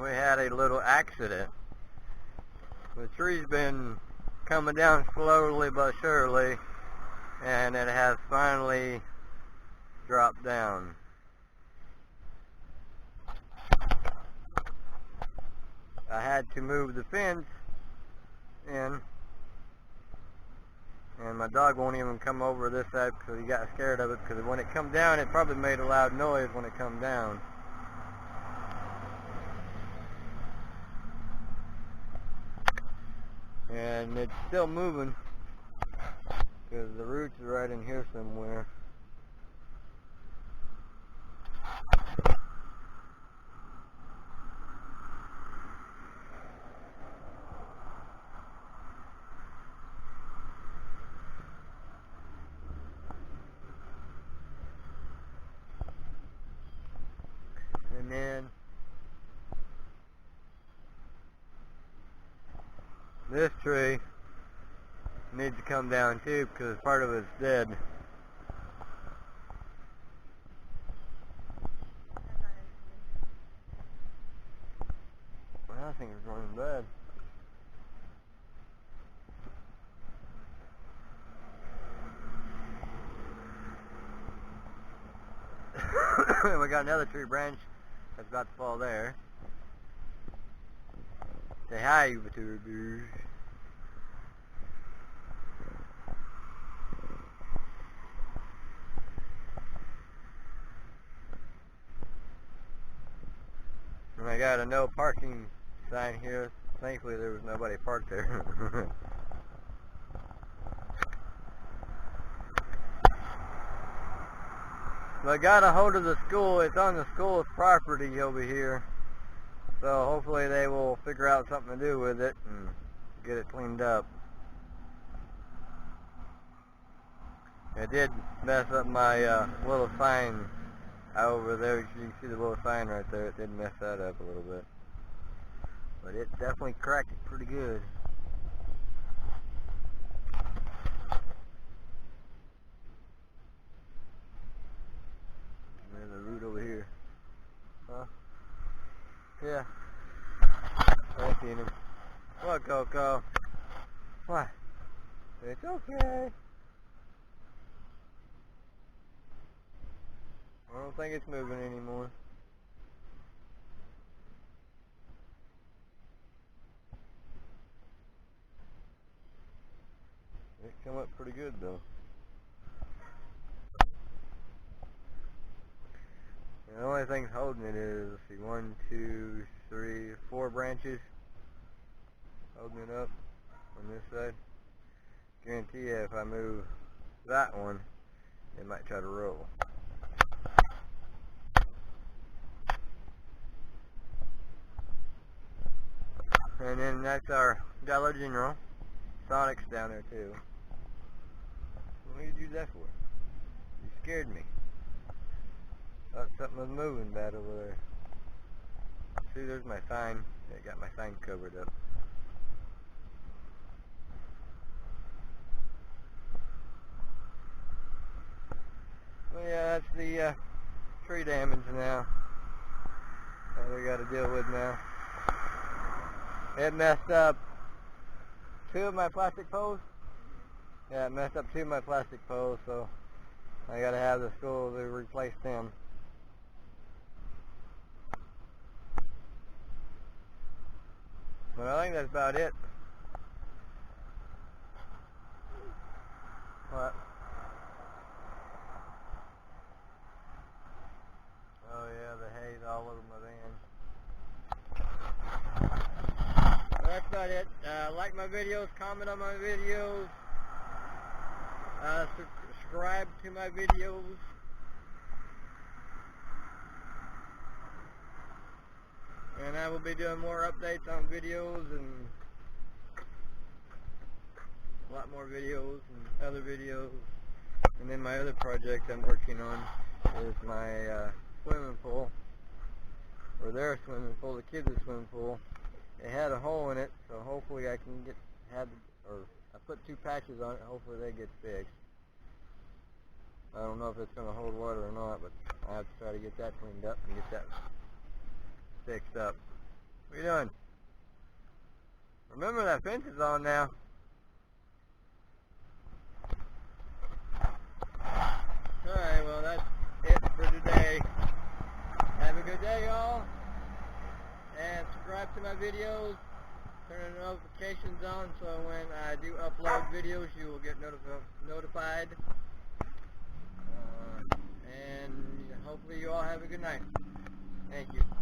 we had a little accident. The tree's been coming down slowly but surely, and it has finally dropped down. I had to move the fence in, and my dog won't even come over this side because he got scared of it, because when it come down, it probably made a loud noise when it come down. And it's still moving because the roots are right in here somewhere. And then this tree needs to come down too because part of it's dead. Well, I think it's going bad. We got another tree branch that's about to fall there. Say hi, YouTubers. And I got a no parking sign here. Thankfully there was nobody parked there. But I got a hold of the school. It's on the school's property over here. So hopefully they will figure out something to do with it and get it cleaned up. It did mess up my little sign over there. You can see the little sign right there. It did mess that up a little bit. But it definitely cracked it pretty good. There's a root over here. Huh? Yeah. I seen him. What, Coco? What? It's okay. I don't think it's moving anymore. It come up pretty good though. The only thing holding it is, let's see, 1, 2, 3, 4 branches holding it up on this side. Guarantee you if I move that one, it might try to roll. And then that's our Dollar General. Sonic's down there too. What did you do that for? You scared me. Thought something was moving bad over there. See, there's my sign. It got my sign covered up. Well, yeah, that's the tree damage now that we got to deal with now. It messed up 2 of my plastic poles. Yeah, it messed up 2 of my plastic poles, so I got to have the school to replace them. But I think that's about it. What? Oh yeah, the hay's all over my van. Well, that's about it. Like my videos, comment on my videos, subscribe to my videos. And I will be doing more updates on videos and a lot more videos and other videos. And then my other project I'm working on is my swimming pool, or their swimming pool, the kids' swimming pool. It had a hole in it, so hopefully I can I put 2 patches on it, hopefully they get fixed. I don't know if it's going to hold water or not, but I have to try to get that cleaned up and get that fixed up. What are you doing? Remember that fence is on now. Alright, well that's it for today. Have a good day, y'all. And subscribe to my videos. Turn the notifications on so when I do upload videos you will get notified. And hopefully you all have a good night. Thank you.